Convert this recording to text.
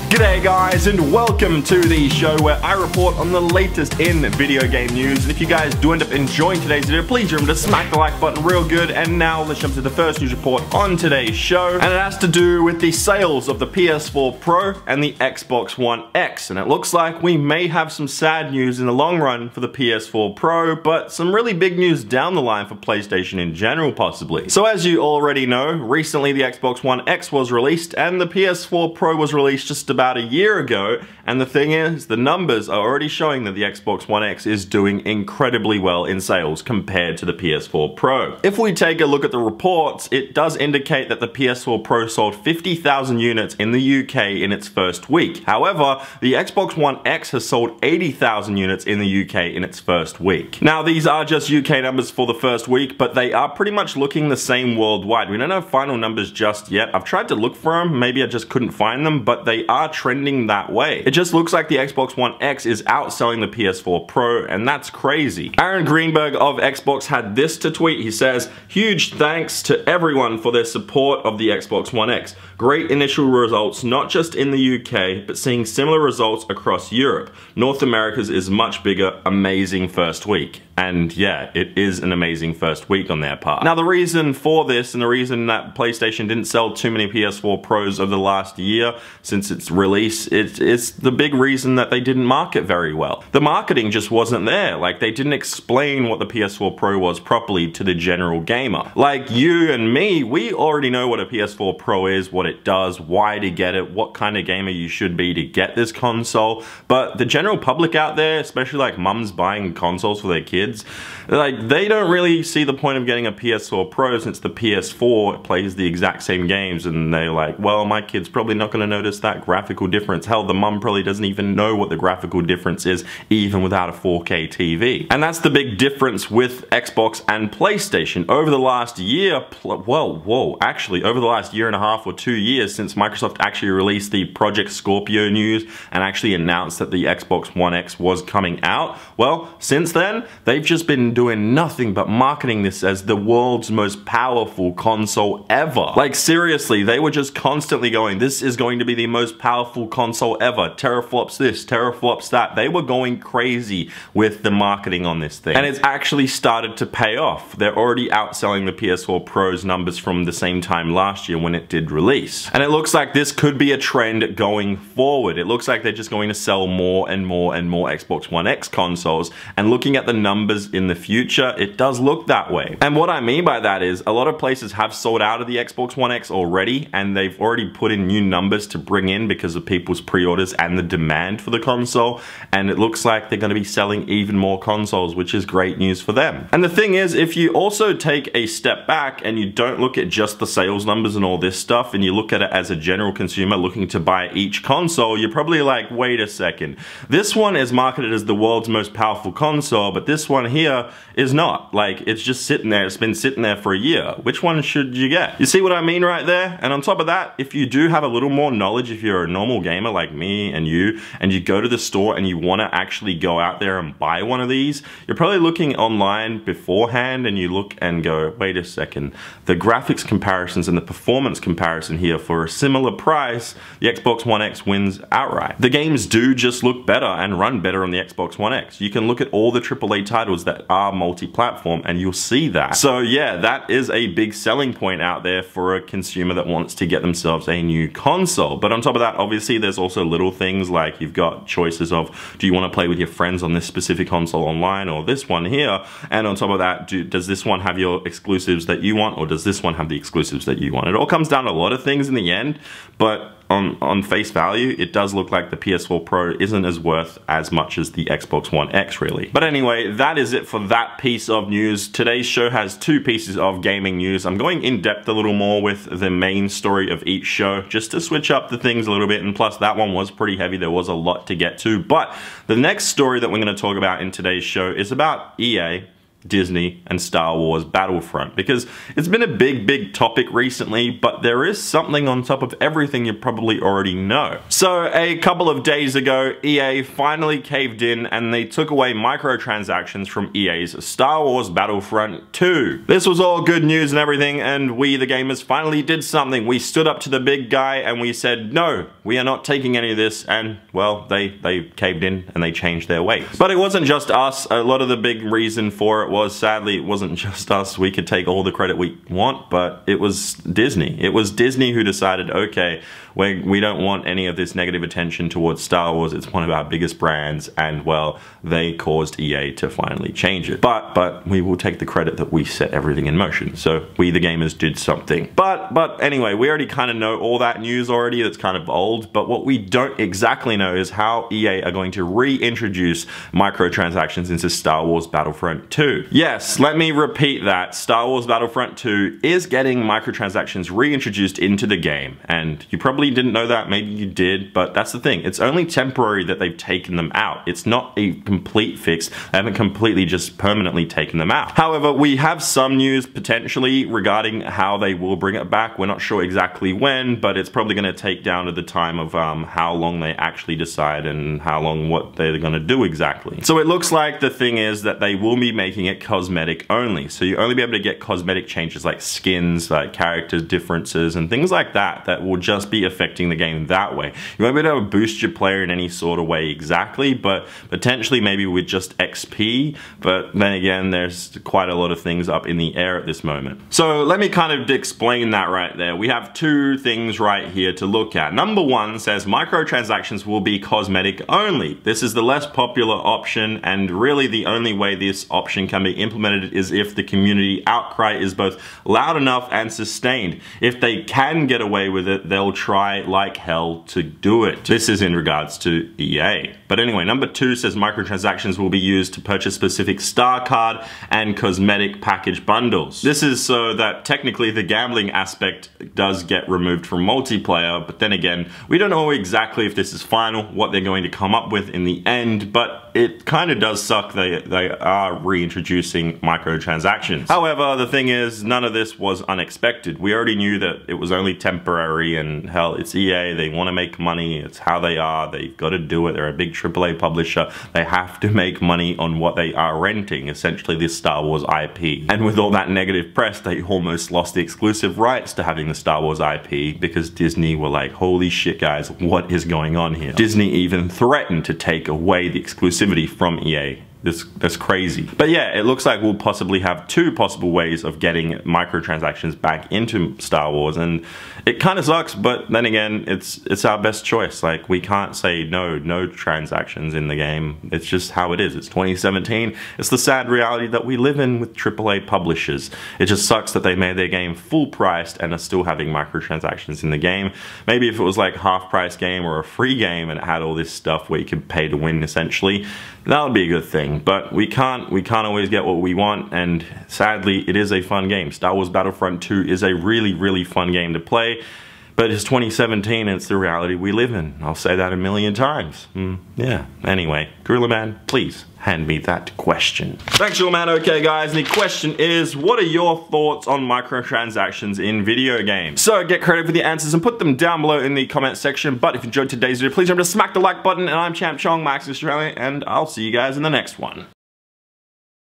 G'day guys, and welcome to the show where I report on the latest in video game news. And if you guys do end up enjoying today's video, please remember to smack the like button real good. And now let's jump to the first news report on today's show. And it has to do with the sales of the PS4 Pro and the Xbox One X. And it looks like we may have some sad news in the long run for the PS4 Pro, but some really big news down the line for PlayStation in general possibly. So as you already know, recently the Xbox One X was released and the PS4 Pro was released just about a year ago, and the thing is, the numbers are already showing that the Xbox One X is doing incredibly well in sales compared to the PS4 Pro. If we take a look at the reports, it does indicate that the PS4 Pro sold 50,000 units in the UK in its first week. However, the Xbox One X has sold 80,000 units in the UK in its first week. Now, these are just UK numbers for the first week, but they are pretty much looking the same worldwide. We don't have final numbers just yet. I've tried to look for them, maybe I just couldn't find them, but they are trending that way. It just looks like the Xbox One X is outselling the PS4 Pro, and that's crazy. Aaron Greenberg of Xbox had this to tweet. He says, "Huge thanks to everyone for their support of the Xbox One X. Great initial results, not just in the UK, but seeing similar results across Europe. North America's is much bigger. Amazing first week." And yeah, it is an amazing first week on their part. Now, the reason for this, and the reason that PlayStation didn't sell too many PS4 Pros over the last year since its release, it's the big reason that they didn't market very well. The marketing just wasn't there. Like, they didn't explain what the PS4 Pro was properly to the general gamer. Like you and me, we already know what a PS4 Pro is, what it does, why to get it, what kind of gamer you should be to get this console. But the general public out there, especially like mums buying consoles for their kids, like, they don't really see the point of getting a PS4 Pro since the PS4 plays the exact same games, and they're like, well, my kid's probably not going to notice that graphical difference. Hell, the mum probably doesn't even know what the graphical difference is, even without a 4K TV. And that's the big difference with Xbox and PlayStation. Over the last year, actually, over the last year and a half or 2 years since Microsoft actually released the Project Scorpio news and actually announced that the Xbox One X was coming out, well, since then, they've just been doing nothing but marketing this as the world's most powerful console ever. Like, seriously, they were just constantly going, this is going to be the most powerful console ever. Teraflops this, teraflops that. They were going crazy with the marketing on this thing. And it's actually started to pay off. They're already outselling the PS4 Pro's numbers from the same time last year when it did release. And it looks like this could be a trend going forward. It looks like they're just going to sell more and more and more Xbox One X consoles. And looking at the numbers in the future, it does look that way. And what I mean by that is a lot of places have sold out of the Xbox One X already, and they've already put in new numbers to bring in because of people's pre-orders and the demand for the console, and it looks like they're going to be selling even more consoles, which is great news for them. And the thing is, if you also take a step back and you don't look at just the sales numbers and all this stuff, and you look at it as a general consumer looking to buy each console, you're probably like, wait a second, this one is marketed as the world's most powerful console, but this one here is not. Like, it's just sitting there. It's been sitting there for a year. Which one should you get? You see what I mean right there? And on top of that, if you do have a little more knowledge, if you're a normal gamer like me and you go to the store and you want to actually go out there and buy one of these, you're probably looking online beforehand and you look and go, wait a second, the graphics comparisons and the performance comparison here for a similar price, the Xbox One X wins outright. The games do just look better and run better on the Xbox One X. You can look at all the AAA titles that are multi-platform and you'll see that. So yeah, that is a big selling point out there for a consumer that wants to get themselves a new console. But on top of that, obviously there's also little things like you've got choices of, do you want to play with your friends on this specific console online or this one here? And on top of that, does this one have your exclusives that you want, or does this one have the exclusives that you want? It all comes down to a lot of things in the end, but on face value, it does look like the PS4 Pro isn't as worth as much as the Xbox One X, really. But anyway, that is it for that piece of news. Today's show has 2 pieces of gaming news. I'm going in depth a little more with the main story of each show, just to switch up the things a little bit, and plus that one was pretty heavy. There was a lot to get to. But the next story that we're going to talk about in today's show is about EA Disney and Star Wars Battlefront, because it's been a big topic recently, but there is something on top of everything you probably already know. So a couple of days ago, EA finally caved in and they took away microtransactions from EA's Star Wars Battlefront 2. This was all good news and everything, and we the gamers finally did something. We stood up to the big guy and we said, no, we are not taking any of this, and well, they caved in and they changed their ways. But it wasn't just us. A lot of the big reason for it was, sadly, it wasn't just us. We could take all the credit we want, but it was Disney. It was Disney who decided, okay, we don't want any of this negative attention towards Star Wars. It's one of our biggest brands, and well, they caused EA to finally change it. But we will take the credit that we set everything in motion. So we the gamers did something. But anyway, we already kind of know all that news already. That's kind of old. But what we don't exactly know is how EA are going to reintroduce microtransactions into Star Wars Battlefront 2. Yes, let me repeat that. Star Wars Battlefront 2 is getting microtransactions reintroduced into the game. And you probably didn't know that, maybe you did, but that's the thing. It's only temporary that they've taken them out. It's not a complete fix. They haven't completely just permanently taken them out. However, we have some news potentially regarding how they will bring it back. We're not sure exactly when, but it's probably going to take down to the time of how long they actually decide and how long what they're going to do exactly. So it looks like the thing is that they will be making it cosmetic only. So you only be able to get cosmetic changes like skins, like character differences and things like that will just be affecting the game that way. You won't be able to boost your player in any sort of way exactly, but potentially maybe with just XP. But then again, there's quite a lot of things up in the air at this moment. So let me kind of explain that right there. We have two things right here to look at. Number one says microtransactions will be cosmetic only. This is the less popular option, and really the only way this option can be implemented is if the community outcry is both loud enough and sustained. If they can get away with it, they'll try like hell to do it. This is in regards to EA. But anyway, number two says microtransactions will be used to purchase specific star card and cosmetic package bundles. This is so that technically the gambling aspect does get removed from multiplayer, but then again, we don't know exactly if this is final, what they're going to come up with in the end, but it kind of does suck they are reintroducing microtransactions. However, the thing is, none of this was unexpected. We already knew that it was only temporary, and hell, it's EA, they want to make money, it's how they are, they've got to do it, they're a big AAA publisher, they have to make money on what they are renting, essentially this Star Wars IP. And with all that negative press, they almost lost the exclusive rights to having the Star Wars IP because Disney were like, holy shit guys, what is going on here? Disney even threatened to take away the exclusivity from EA. That's crazy. But yeah, it looks like we'll possibly have two possible ways of getting microtransactions back into Star Wars, and it kind of sucks, but then again, it's our best choice. Like, we can't say no transactions in the game. It's just how it is. It's 2017. It's the sad reality that we live in with AAA publishers. It just sucks that they made their game full priced and are still having microtransactions in the game. Maybe if it was like a half price game or a free game and it had all this stuff where you could pay to win essentially, that would be a good thing. But we can't always get what we want, and sadly it is a fun game. Star Wars Battlefront 2 is a really fun game to play, but it's 2017 and it's the reality we live in. I'll say that a million times. Yeah, anyway, Gorilla Man, please hand me that question. Thanks, Gorilla Man. Okay guys, and the question is, what are your thoughts on microtransactions in video games? So get credit for the answers and put them down below in the comment section. But if you enjoyed today's video, please remember to smack the like button, and I'm Champ Chong, Max Australia, and I'll see you guys in the next one.